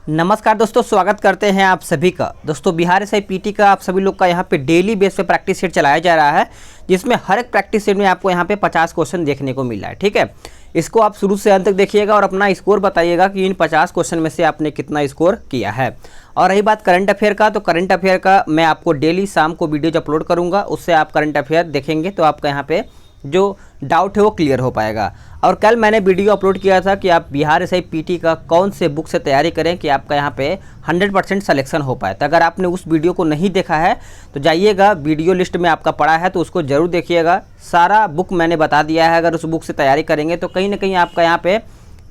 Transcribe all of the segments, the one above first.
नमस्कार दोस्तों, स्वागत करते हैं आप सभी का। दोस्तों बिहार एसआई पीटी का आप सभी लोग का यहाँ पे डेली बेस पे प्रैक्टिस सेट चलाया जा रहा है, जिसमें हर एक प्रैक्टिस सेट में आपको यहाँ पे 50 क्वेश्चन देखने को मिल रहा है। ठीक है, इसको आप शुरू से अंत तक देखिएगा और अपना स्कोर बताइएगा कि इन 50 क्वेश्चन में से आपने कितना स्कोर किया है। और रही बात करंट अफेयर का, तो करंट अफेयर का मैं आपको डेली शाम को वीडियोज अपलोड करूँगा, उससे आप करंट अफेयर देखेंगे तो आपका यहाँ पे जो डाउट है वो क्लियर हो पाएगा। और कल मैंने वीडियो अपलोड किया था कि आप बिहार एसआई पीटी का कौन से बुक से तैयारी करें कि आपका यहाँ पे 100% सिलेक्शन हो पाए। तो अगर आपने उस वीडियो को नहीं देखा है तो जाइएगा, वीडियो लिस्ट में आपका पड़ा है तो उसको ज़रूर देखिएगा। सारा बुक मैंने बता दिया है, अगर उस बुक से तैयारी करेंगे तो कहीं ना कहीं आपका यहाँ पे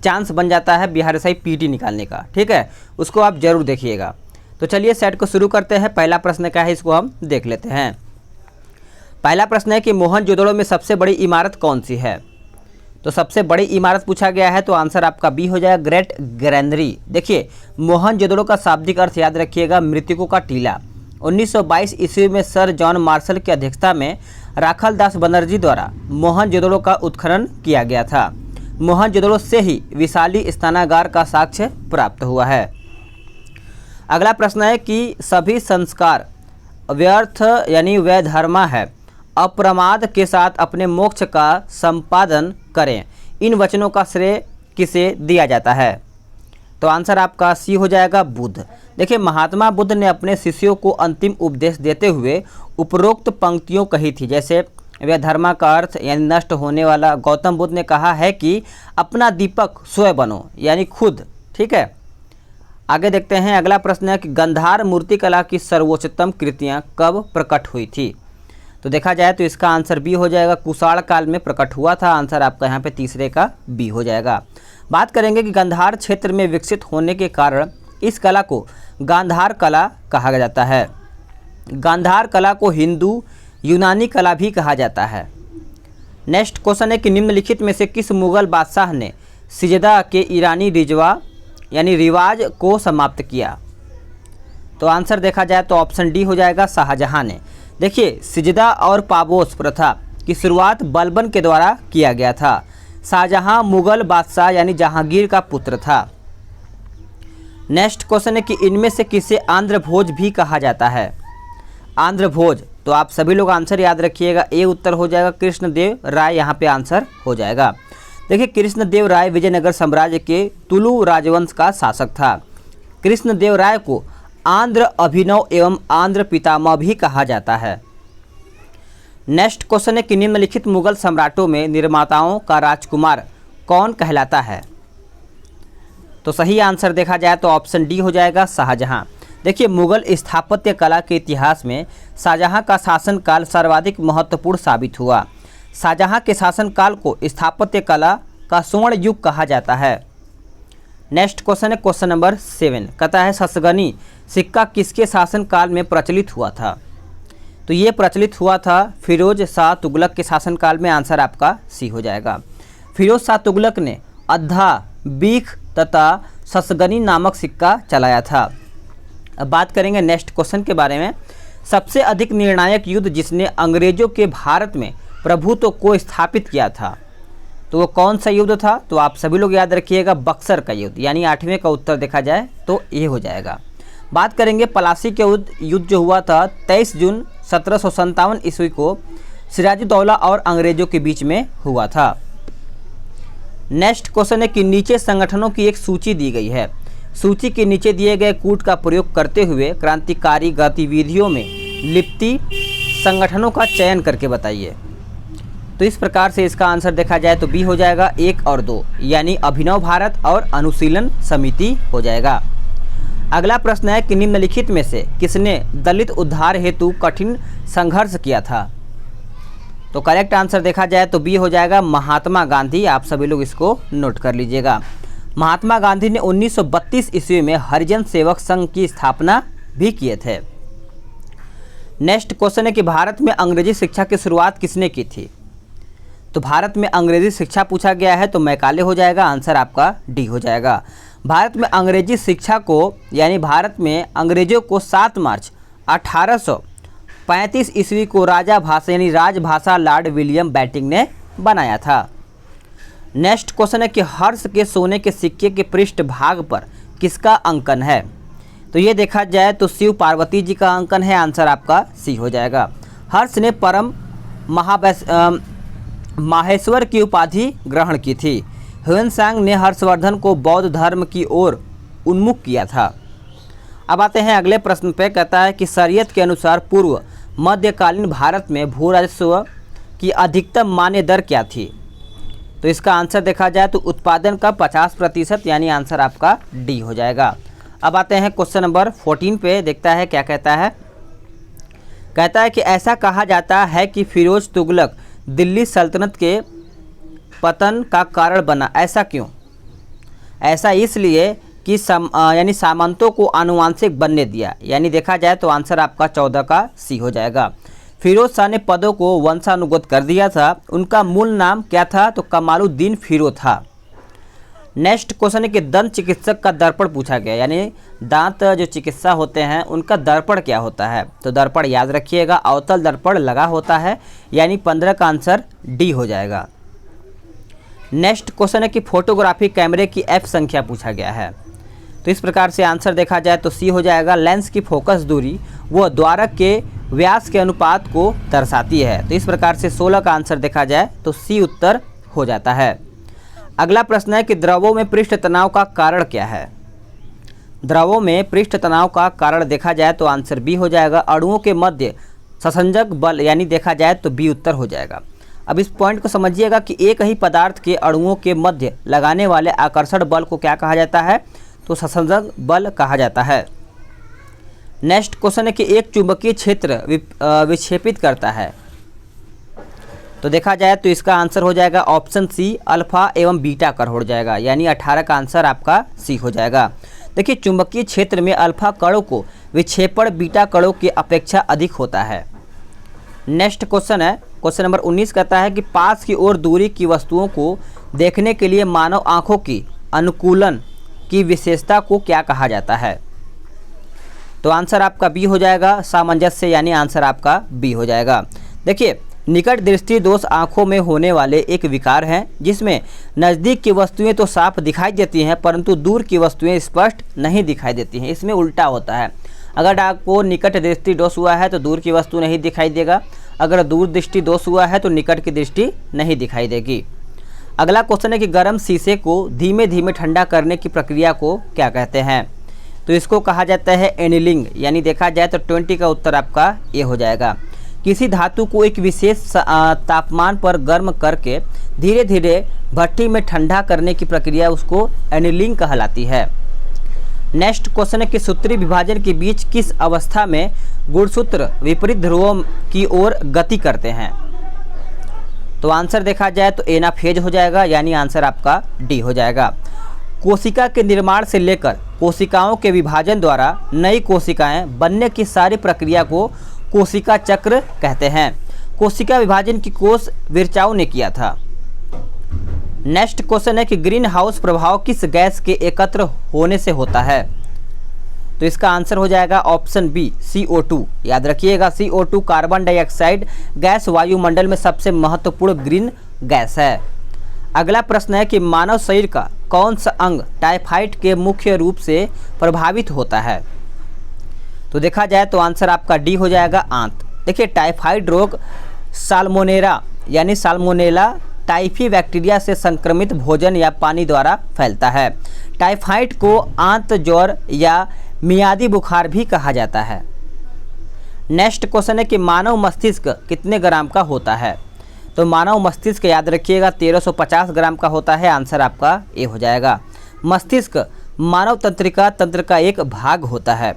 चांस बन जाता है बिहार एसआई पीटी निकालने का। ठीक है, उसको आप ज़रूर देखिएगा। तो चलिए सेट को शुरू करते हैं। पहला प्रश्न क्या है, इसको हम देख लेते हैं। पहला प्रश्न है कि मोहनजोदड़ो में सबसे बड़ी इमारत कौन सी है। तो सबसे बड़ी इमारत पूछा गया है तो आंसर आपका बी हो जाएगा, ग्रेट ग्रैनरी। देखिए, मोहनजोदड़ो का शाब्दिक अर्थ याद रखिएगा, मृतकों का टीला। 1922 ईस्वी में सर जॉन मार्शल की अध्यक्षता में राखाल दास बनर्जी द्वारा मोहनजोदड़ो का उत्खनन किया गया था। मोहनजोदड़ो से ही विशाली स्नानागार का साक्ष्य प्राप्त हुआ है। अगला प्रश्न है कि सभी संस्कार व्यर्थ यानी वैधर्मा है, अप्रमाद के साथ अपने मोक्ष का संपादन करें, इन वचनों का श्रेय किसे दिया जाता है। तो आंसर आपका सी हो जाएगा, बुद्ध। देखिए, महात्मा बुद्ध ने अपने शिष्यों को अंतिम उपदेश देते हुए उपरोक्त पंक्तियों कही थी। जैसे वैधर्मा का अर्थ यानी नष्ट होने वाला। गौतम बुद्ध ने कहा है कि अपना दीपक स्वयं बनो यानी खुद। ठीक है, आगे देखते हैं। अगला प्रश्न है कि गंधार मूर्तिकला की सर्वोच्चतम कृतियाँ कब प्रकट हुई थी। तो देखा जाए तो इसका आंसर बी हो जाएगा, कुषाण काल में प्रकट हुआ था। आंसर आपका यहाँ पे तीसरे का बी हो जाएगा। बात करेंगे कि गांधार क्षेत्र में विकसित होने के कारण इस कला को गांधार कला कहा जाता है। गांधार कला को हिंदू यूनानी कला भी कहा जाता है। नेक्स्ट क्वेश्चन है कि निम्नलिखित में से किस मुगल बादशाह ने सिजदा के ईरानी रिवाज को समाप्त किया। तो आंसर देखा जाए तो ऑप्शन डी हो जाएगा, शाहजहां ने। देखिए, सिजदा और पाबोस प्रथा की शुरुआत बलबन के द्वारा किया गया था। शाहजहां मुगल बादशाह यानी जहांगीर का पुत्र था। नेक्स्ट क्वेश्चन है कि इनमें से किसे आंध्र भोज भी कहा जाता है। आंध्र भोज, तो आप सभी लोग आंसर याद रखिएगा, ए उत्तर हो जाएगा, कृष्णदेव राय यहाँ पे आंसर हो जाएगा। देखिए, कृष्णदेव राय विजयनगर साम्राज्य के तुलु राजवंश का शासक था। कृष्णदेव राय को आंध्र अभिनव एवं आंध्र पितामह भी कहा जाता है। नेक्स्ट क्वेश्चन है कि निम्नलिखित मुगल सम्राटों में निर्माताओं का राजकुमार कौन कहलाता है। तो सही आंसर देखा जाए तो ऑप्शन डी हो जाएगा, शाहजहां। देखिए, मुगल स्थापत्य कला के इतिहास में शाहजहां का शासनकाल सर्वाधिक महत्वपूर्ण साबित हुआ। शाहजहां के शासनकाल को स्थापत्य कला का स्वर्ण युग कहा जाता है। नेक्स्ट क्वेश्चन है क्वेश्चन नंबर 7, कहता है ससगनी सिक्का किसके शासनकाल में प्रचलित हुआ था। तो ये प्रचलित हुआ था फिरोज शाह तुगलक के शासनकाल में। आंसर आपका सी हो जाएगा। फिरोज शाह तुगलक ने अद्धा, बीख तथा ससगनी नामक सिक्का चलाया था। अब बात करेंगे नेक्स्ट क्वेश्चन के बारे में। सबसे अधिक निर्णायक युद्ध जिसने अंग्रेजों के भारत में प्रभुत्व को स्थापित किया था, तो वो कौन सा युद्ध था। तो आप सभी लोग याद रखिएगा, बक्सर का युद्ध, यानी 8वें का उत्तर देखा जाए तो ये हो जाएगा। बात करेंगे पलासी के युद्ध जो हुआ था 23 जून 1757 ईस्वी को सिराजुद्दौला और अंग्रेजों के बीच में हुआ था। नेक्स्ट क्वेश्चन है कि नीचे संगठनों की एक सूची दी गई है। सूची के नीचे दिए गए कूट का प्रयोग करते हुए क्रांतिकारी गतिविधियों में लिप्ति संगठनों का चयन करके बताइए। तो इस प्रकार से इसका आंसर देखा जाए तो बी हो जाएगा, 1 और 2, यानी अभिनव भारत और अनुशीलन समिति हो जाएगा। अगला प्रश्न है कि निम्नलिखित में से किसने दलित उद्धार हेतु कठिन संघर्ष किया था। तो करेक्ट आंसर देखा जाए तो बी हो जाएगा, महात्मा गांधी। आप सभी लोग इसको नोट कर लीजिएगा। महात्मा गांधी ने 1932 ईस्वी में हरिजन सेवक संघ की स्थापना भी किए थे। नेक्स्ट क्वेश्चन है कि भारत में अंग्रेजी शिक्षा की शुरुआत किसने की थी। तो भारत में अंग्रेजी शिक्षा पूछा गया है तो मैकाले हो जाएगा। आंसर आपका डी हो जाएगा। भारत में अंग्रेजी शिक्षा को यानी भारत में अंग्रेजों को 7 मार्च 1835 ईस्वी को राजभाषा लॉर्ड विलियम बेंटिंक ने बनाया था। नेक्स्ट क्वेश्चन है कि हर्ष के सोने के सिक्के के पृष्ठ भाग पर किसका अंकन है? तो ये देखा जाए तो शिव पार्वती जी का अंकन है, आंसर आपका सी हो जाएगा। हर्ष ने परम माहेश्वर की उपाधि ग्रहण की थी। ह्वेनसांग ने हर्षवर्धन को बौद्ध धर्म की ओर उन्मुख किया था। अब आते हैं अगले प्रश्न पे। कहता है कि शरीयत के अनुसार पूर्व मध्यकालीन भारत में भू राजस्व की अधिकतम मान्य दर क्या थी? तो इसका आंसर देखा जाए तो उत्पादन का 50%, यानी आंसर आपका डी हो जाएगा। अब आते हैं क्वेश्चन नंबर 14 पे। देखता है क्या कहता है। कहता है कि ऐसा कहा जाता है कि फिरोज तुगलक दिल्ली सल्तनत के पतन का कारण बना, ऐसा क्यों? ऐसा इसलिए कि यानी सामंतों को आनुवंशिक बनने दिया, यानी देखा जाए तो आंसर आपका 14 का सी हो जाएगा। फिरोज शाह ने पदों को वंशानुगत कर दिया था। उनका मूल नाम क्या था? तो कमालुद्दीन फिरोज था। नेक्स्ट क्वेश्चन है कि दंत चिकित्सक का दर्पण पूछा गया, यानी दांत जो चिकित्सा होते हैं उनका दर्पण क्या होता है? तो दर्पण याद रखिएगा अवतल दर्पण लगा होता है, यानी 15 का आंसर डी हो जाएगा। नेक्स्ट क्वेश्चन है कि फोटोग्राफी कैमरे की एफ संख्या पूछा गया है। तो इस प्रकार से आंसर देखा जाए तो सी हो जाएगा। लेंस की फोकस दूरी वो द्वारक के व्यास के अनुपात को दर्शाती है। तो इस प्रकार से 16 का आंसर देखा जाए तो सी उत्तर हो जाता है। अगला प्रश्न है कि द्रवों में पृष्ठ तनाव का कारण क्या है? द्रवों में पृष्ठ तनाव का कारण देखा जाए तो आंसर बी हो जाएगा। अणुओं के मध्य संसंजक बल, यानी देखा जाए तो बी उत्तर हो जाएगा। अब इस पॉइंट को समझिएगा कि एक ही पदार्थ के अणुओं के मध्य लगाने वाले आकर्षण बल को क्या कहा जाता है? तो संसंजक बल कहा जाता है। नेक्स्ट क्वेश्चन है कि एक चुंबकीय क्षेत्र विक्षेपित करता है। तो देखा जाए तो इसका आंसर हो जाएगा ऑप्शन सी अल्फा एवं बीटा कण हो जाएगा, यानी 18 का आंसर आपका सी हो जाएगा। देखिए चुंबकीय क्षेत्र में अल्फा कणों को विक्षेपण बीटा कणों की अपेक्षा अधिक होता है। नेक्स्ट क्वेश्चन है क्वेश्चन नंबर 19। कहता है कि पास की ओर दूरी की वस्तुओं को देखने के लिए मानव आँखों की अनुकूलन की विशेषता को क्या कहा जाता है? तो आंसर आपका बी हो जाएगा सामंजस्य, यानी आंसर आपका बी हो जाएगा। देखिए निकट दृष्टि दोष आंखों में होने वाले एक विकार है जिसमें नज़दीक की वस्तुएं तो साफ दिखाई देती हैं परंतु दूर की वस्तुएं स्पष्ट नहीं दिखाई देती हैं। इसमें उल्टा होता है। अगर आपको निकट दृष्टि दोष हुआ है तो दूर की वस्तु नहीं दिखाई देगा, अगर दूर दृष्टि दोष हुआ है तो निकट की दृष्टि नहीं दिखाई देगी। अगला क्वेश्चन है कि गर्म शीशे को धीमे धीमे ठंडा करने की प्रक्रिया को क्या कहते हैं? तो इसको कहा जाता है एनीलिंग, यानी देखा जाए तो 20 का उत्तर आपका ए हो जाएगा। किसी धातु को एक विशेष तापमान पर गर्म करके धीरे धीरे भट्टी में ठंडा करने की प्रक्रिया उसको एनीलिंग कहलाती है। नेक्स्ट क्वेश्चन है कि सूत्री विभाजन के बीच किस अवस्था में गुणसूत्र विपरीत ध्रुवों की ओर गति करते हैं? तो आंसर देखा जाए तो एनाफेज हो जाएगा, यानी आंसर आपका डी हो जाएगा। कोशिका के निर्माण से लेकर कोशिकाओं के विभाजन द्वारा नई कोशिकाएं बनने की सारी प्रक्रिया को कोशिका चक्र कहते हैं। कोशिका विभाजन की कोष विर्चाऊ ने किया था। नेक्स्ट क्वेश्चन है कि ग्रीन हाउस प्रभाव किस गैस के एकत्र होने से होता है? तो इसका आंसर हो जाएगा ऑप्शन बी CO2। याद रखिएगा CO2 कार्बन डाइऑक्साइड गैस वायुमंडल में सबसे महत्वपूर्ण ग्रीन गैस है। अगला प्रश्न है कि मानव शरीर का कौन सा अंग टाइफाइड के मुख्य रूप से प्रभावित होता है? तो देखा जाए तो आंसर आपका डी हो जाएगा आंत। देखिए टाइफाइड रोग साल्मोनेला यानी साल्मोनेला टाइफी बैक्टीरिया से संक्रमित भोजन या पानी द्वारा फैलता है। टाइफाइड को आंत ज्वर या मियादी बुखार भी कहा जाता है। नेक्स्ट क्वेश्चन है कि मानव मस्तिष्क कितने ग्राम का होता है? तो मानव मस्तिष्क याद रखिएगा 1350 ग्राम का होता है। आंसर आपका ए हो जाएगा। मस्तिष्क मानव तंत्रिका तंत्र का एक भाग होता है।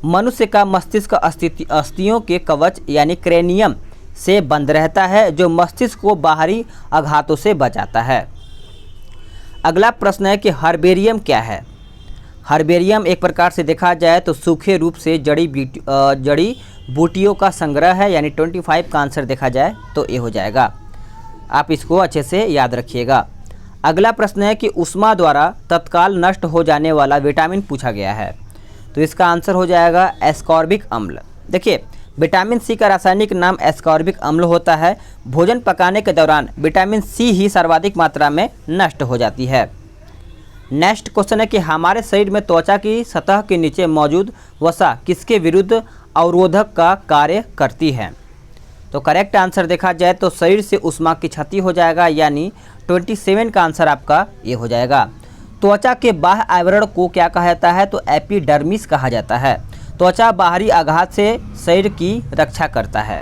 मनुष्य का मस्तिष्क अस्थियों के कवच यानी क्रेनियम से बंद रहता है जो मस्तिष्क को बाहरी आघातों से बचाता है। अगला प्रश्न है कि हर्बेरियम क्या है? हर्बेरियम एक प्रकार से देखा जाए तो सूखे रूप से जड़ी बूटियों का संग्रह है, यानी 25 का आंसर देखा जाए तो ए हो जाएगा। आप इसको अच्छे से याद रखिएगा। अगला प्रश्न है कि उष्मा द्वारा तत्काल नष्ट हो जाने वाला विटामिन पूछा गया है। तो इसका आंसर हो जाएगा एस्कॉर्बिक अम्ल। देखिए विटामिन सी का रासायनिक नाम एस्कॉर्बिक अम्ल होता है। भोजन पकाने के दौरान विटामिन सी ही सर्वाधिक मात्रा में नष्ट हो जाती है। नेक्स्ट क्वेश्चन है कि हमारे शरीर में त्वचा की सतह के नीचे मौजूद वसा किसके विरुद्ध अवरोधक का कार्य करती है। तो करेक्ट आंसर देखा जाए तो शरीर से ऊष्मा की क्षति हो जाएगा, यानी 27 का आंसर आपका ये हो जाएगा। त्वचा के बाह्य आवरण को क्या कहा जाता है, तो एपिडर्मिस कहा जाता है। त्वचा बाहरी आघात से शरीर की रक्षा करता है।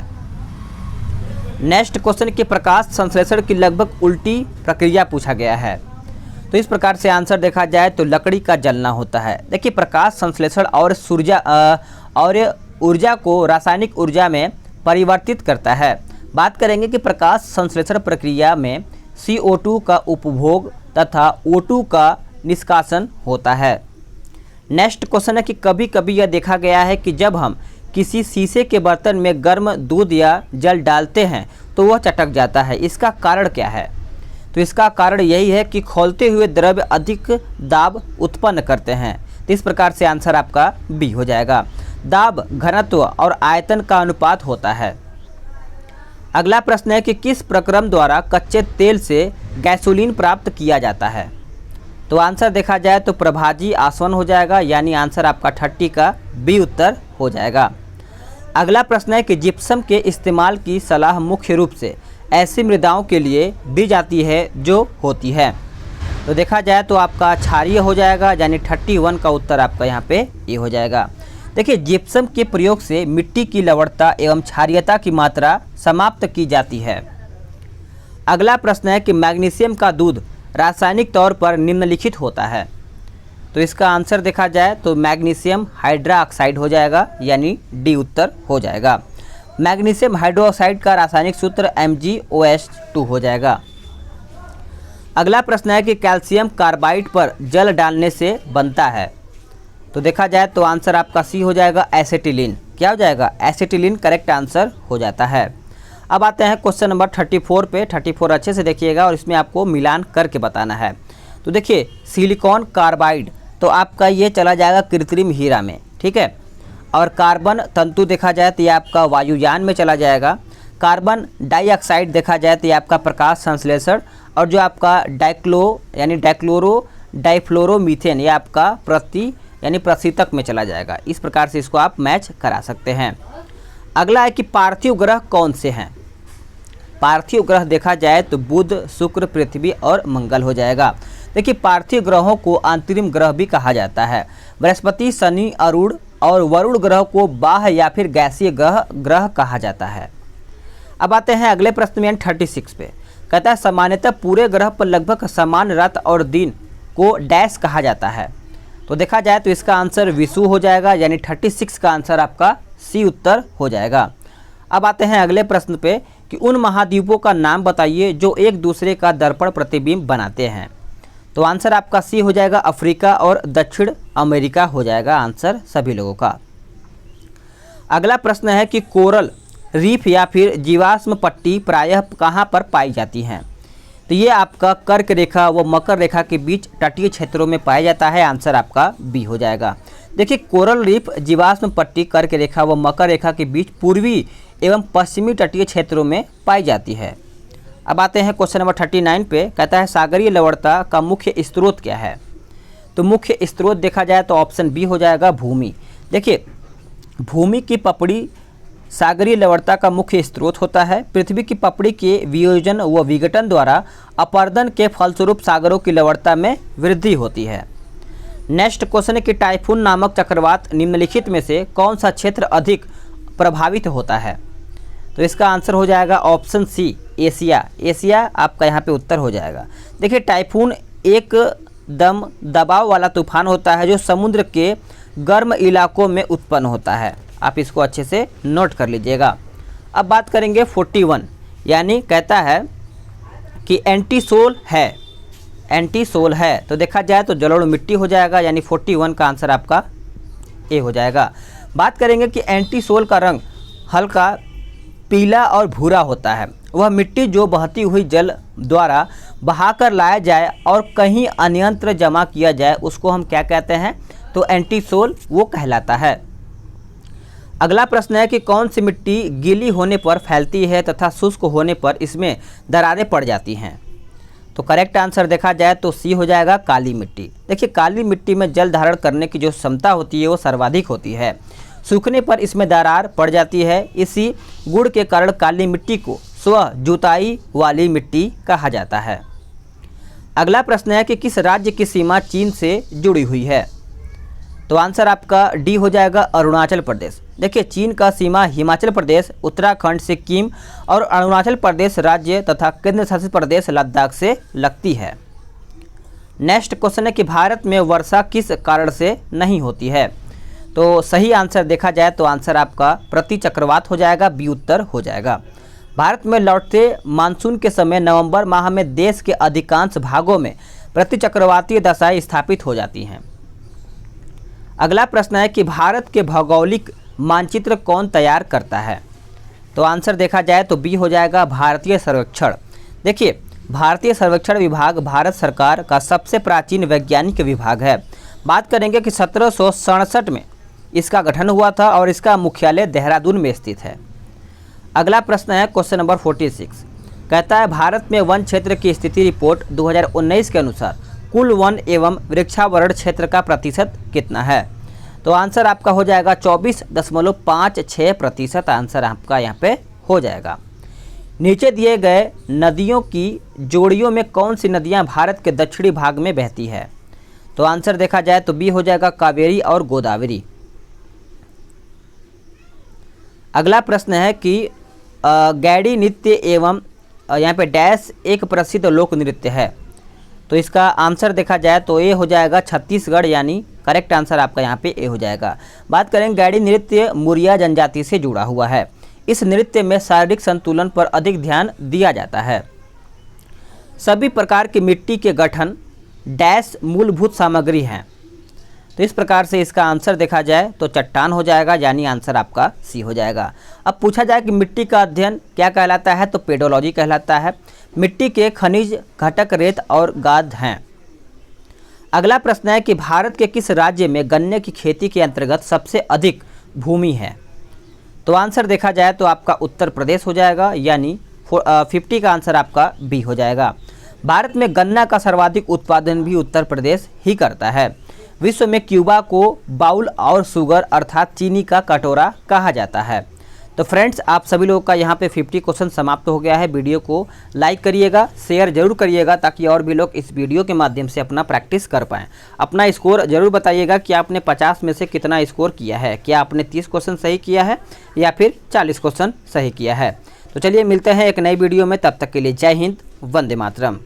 नेक्स्ट क्वेश्चन के प्रकाश संश्लेषण की लगभग उल्टी प्रक्रिया पूछा गया है। तो इस प्रकार से आंसर देखा जाए तो लकड़ी का जलना होता है। देखिए प्रकाश संश्लेषण और ऊर्जा को रासायनिक ऊर्जा में परिवर्तित करता है। बात करेंगे कि प्रकाश संश्लेषण प्रक्रिया में CO2 का उपभोग तथा O2 का निष्कासन होता है। नेक्स्ट क्वेश्चन है कि कभी कभी यह देखा गया है कि जब हम किसी शीशे के बर्तन में गर्म दूध या जल डालते हैं तो वह चटक जाता है, इसका कारण क्या है। तो इसका कारण यही है कि खौलते हुए द्रव्य अधिक दाब उत्पन्न करते हैं। तो इस प्रकार से आंसर आपका बी हो जाएगा। दाब घनत्व और आयतन का अनुपात होता है। अगला प्रश्न है कि किस प्रक्रम द्वारा कच्चे तेल से गैसोलीन प्राप्त किया जाता है। तो आंसर देखा जाए तो प्रभाजी आसवन हो जाएगा, यानी आंसर आपका 30 का बी उत्तर हो जाएगा। अगला प्रश्न है कि जिप्सम के इस्तेमाल की सलाह मुख्य रूप से ऐसी मृदाओं के लिए दी जाती है जो होती है। तो देखा जाए तो आपका क्षारीय हो जाएगा, यानी 31 का उत्तर आपका यहाँ पे ये हो जाएगा। देखिए जिप्सम के प्रयोग से मिट्टी की लवणता एवं क्षारीयता की मात्रा समाप्त की जाती है। अगला प्रश्न है कि मैग्नीशियम का दूध रासायनिक तौर पर निम्नलिखित होता है। तो इसका आंसर देखा जाए तो मैग्नीशियम हाइड्रोक्साइड हो जाएगा, यानी डी उत्तर हो जाएगा। मैग्नीशियम हाइड्रोक्साइड का रासायनिक सूत्र MgOH2 हो जाएगा। अगला प्रश्न है कि कैल्शियम कार्बाइड पर जल डालने से बनता है। तो देखा जाए तो आंसर आपका सी हो जाएगा, एसिटिलीन। क्या हो जाएगा, एसिटिलीन करेक्ट आंसर हो जाता है। अब आते हैं क्वेश्चन नंबर 34 पे। 34 अच्छे से देखिएगा और इसमें आपको मिलान करके बताना है। तो देखिए सिलिकॉन कार्बाइड तो आपका ये चला जाएगा कृत्रिम हीरा में, ठीक है। और कार्बन तंतु देखा जाए तो ये आपका वायुयान में चला जाएगा। कार्बन डाइऑक्साइड देखा जाए तो ये आपका प्रकाश संश्लेषण, और जो आपका डाइक्लोरो डाइफ्लोरोमीथेन ये आपका प्रशीतक में चला जाएगा। इस प्रकार से इसको आप मैच करा सकते हैं। अगला है कि पार्थिव ग्रह कौन से हैं। पार्थिव ग्रह देखा जाए तो बुध, शुक्र, पृथ्वी और मंगल हो जाएगा। देखिए पार्थिव ग्रहों को अंतरिम ग्रह भी कहा जाता है। बृहस्पति, शनि, अरुण और वरुण ग्रह को बाह्य या फिर गैसीय ग्रह कहा जाता है। अब आते हैं अगले प्रश्न में 36 पे। कहता है सामान्यतः पूरे ग्रह पर लगभग समान रात और दिन को डैश कहा जाता है। तो देखा जाए तो इसका आंसर विषु हो जाएगा, यानी 36 का आंसर आपका सी उत्तर हो जाएगा। अब आते हैं अगले प्रश्न पे कि उन महाद्वीपों का नाम बताइए जो एक दूसरे का दर्पण प्रतिबिंब बनाते हैं। तो आंसर आपका सी हो जाएगा, अफ्रीका और दक्षिण अमेरिका हो जाएगा आंसर सभी लोगों का। अगला प्रश्न है कि कोरल रीफ या फिर जीवाश्म पट्टी प्रायः कहाँ पर पाई जाती हैं। तो ये आपका कर्क रेखा व मकर रेखा के बीच तटीय क्षेत्रों में पाया जाता है। आंसर आपका बी हो जाएगा। देखिए कोरल रीफ जीवाश्म पट्टी कर्क रेखा व मकर रेखा के बीच पूर्वी एवं पश्चिमी तटीय क्षेत्रों में पाई जाती है। अब आते हैं क्वेश्चन नंबर 39 पे। कहता है सागरीय लवणता का मुख्य स्रोत क्या है। तो मुख्य स्रोत देखा जाए तो ऑप्शन बी हो जाएगा, भूमि। देखिए भूमि की पपड़ी सागरीय लवणता का मुख्य स्रोत होता है। पृथ्वी की पपड़ी के वियोजन व विघटन द्वारा अपर्दन के फलस्वरूप सागरों की लवणता में वृद्धि होती है। नेक्स्ट क्वेश्चन है कि टाइफून नामक चक्रवात निम्नलिखित में से कौन सा क्षेत्र अधिक प्रभावित होता है। तो इसका आंसर हो जाएगा ऑप्शन सी, एशिया। एशिया आपका यहाँ पे उत्तर हो जाएगा। देखिए टाइफून एक दम दबाव वाला तूफान होता है जो समुद्र के गर्म इलाकों में उत्पन्न होता है। आप इसको अच्छे से नोट कर लीजिएगा। अब बात करेंगे 41, यानी कहता है कि एंटीसोल है। एंटीसोल है तो देखा जाए तो जलोढ़ मिट्टी हो जाएगा, यानी 41 का आंसर आपका ए हो जाएगा। बात करेंगे कि एंटीसोल का रंग हल्का पीला और भूरा होता है। वह मिट्टी जो बहती हुई जल द्वारा बहाकर लाया जाए और कहीं अन्यत्र जमा किया जाए उसको हम क्या कहते हैं, तो एंटीसोल वो कहलाता है। अगला प्रश्न है कि कौन सी मिट्टी गीली होने पर फैलती है तथा शुष्क होने पर इसमें दरारें पड़ जाती हैं। तो करेक्ट आंसर देखा जाए तो सी हो जाएगा काली मिट्टी। देखिए काली मिट्टी में जल धारण करने की जो क्षमता होती है वो सर्वाधिक होती है। सूखने पर इसमें दरार पड़ जाती है। इसी गुण के कारण काली मिट्टी को स्व जुताई वाली मिट्टी कहा जाता है। अगला प्रश्न है कि किस राज्य की सीमा चीन से जुड़ी हुई है? तो आंसर आपका डी हो जाएगा अरुणाचल प्रदेश। देखिए चीन का सीमा हिमाचल प्रदेश, उत्तराखंड, सिक्किम और अरुणाचल प्रदेश राज्य तथा केंद्र शासित प्रदेश लद्दाख से लगती है। नेक्स्ट क्वेश्चन है कि भारत में वर्षा किस कारण से नहीं होती है? तो सही आंसर देखा जाए तो आंसर आपका प्रति चक्रवात हो जाएगा, बी उत्तर हो जाएगा। भारत में लौटते मानसून के समय नवंबर माह में देश के अधिकांश भागों में प्रति चक्रवातीय दशाएं स्थापित हो जाती हैं। अगला प्रश्न है कि भारत के भौगोलिक मानचित्र कौन तैयार करता है? तो आंसर देखा जाए तो बी हो जाएगा भारतीय सर्वेक्षण। देखिए भारतीय सर्वेक्षण विभाग भारत सरकार का सबसे प्राचीन वैज्ञानिक विभाग है। बात करेंगे कि 1767 में इसका गठन हुआ था और इसका मुख्यालय देहरादून में स्थित है। अगला प्रश्न है क्वेश्चन नंबर 46, कहता है भारत में वन क्षेत्र की स्थिति रिपोर्ट 2019 के अनुसार कुल वन एवं वृक्षावरण क्षेत्र का प्रतिशत कितना है? तो आंसर आपका हो जाएगा 24.56%। आंसर आपका यहाँ पे हो जाएगा। नीचे दिए गए नदियों की जोड़ियों में कौन सी नदियाँ भारत के दक्षिणी भाग में बहती है? तो आंसर देखा जाए तो बी हो जाएगा कावेरी और गोदावरी। अगला प्रश्न है कि गैडी नृत्य एवं यहाँ पे डैश एक प्रसिद्ध लोक नृत्य है। तो इसका आंसर देखा जाए तो ए हो जाएगा छत्तीसगढ़, यानी करेक्ट आंसर आपका यहाँ पे ए हो जाएगा। बात करें गैडी नृत्य मुरिया जनजाति से जुड़ा हुआ है। इस नृत्य में शारीरिक संतुलन पर अधिक ध्यान दिया जाता है। सभी प्रकार की मिट्टी के गठन डैश मूलभूत सामग्री हैं। तो इस प्रकार से इसका आंसर देखा जाए तो चट्टान हो जाएगा, यानी आंसर आपका सी हो जाएगा। अब पूछा जाए कि मिट्टी का अध्ययन क्या कहलाता है? तो पेडोलॉजी कहलाता है। मिट्टी के खनिज घटक रेत और गाद हैं। अगला प्रश्न है कि भारत के किस राज्य में गन्ने की खेती के अंतर्गत सबसे अधिक भूमि है? तो आंसर देखा जाए तो आपका उत्तर प्रदेश हो जाएगा, यानी 50 का आंसर आपका बी हो जाएगा। भारत में गन्ना का सर्वाधिक उत्पादन भी उत्तर प्रदेश ही करता है। विश्व में क्यूबा को बाउल और शुगर अर्थात चीनी का कटोरा कहा जाता है। तो फ्रेंड्स आप सभी लोगों का यहाँ पे 50 क्वेश्चन समाप्त हो गया है। वीडियो को लाइक करिएगा, शेयर जरूर करिएगा ताकि और भी लोग इस वीडियो के माध्यम से अपना प्रैक्टिस कर पाएँ। अपना स्कोर जरूर बताइएगा कि आपने 50 में से कितना स्कोर किया है। क्या आपने 30 क्वेश्चन सही किया है या फिर 40 क्वेश्चन सही किया है? तो चलिए मिलते हैं एक नई वीडियो में, तब तक के लिए जय हिंद, वंदे मातरम।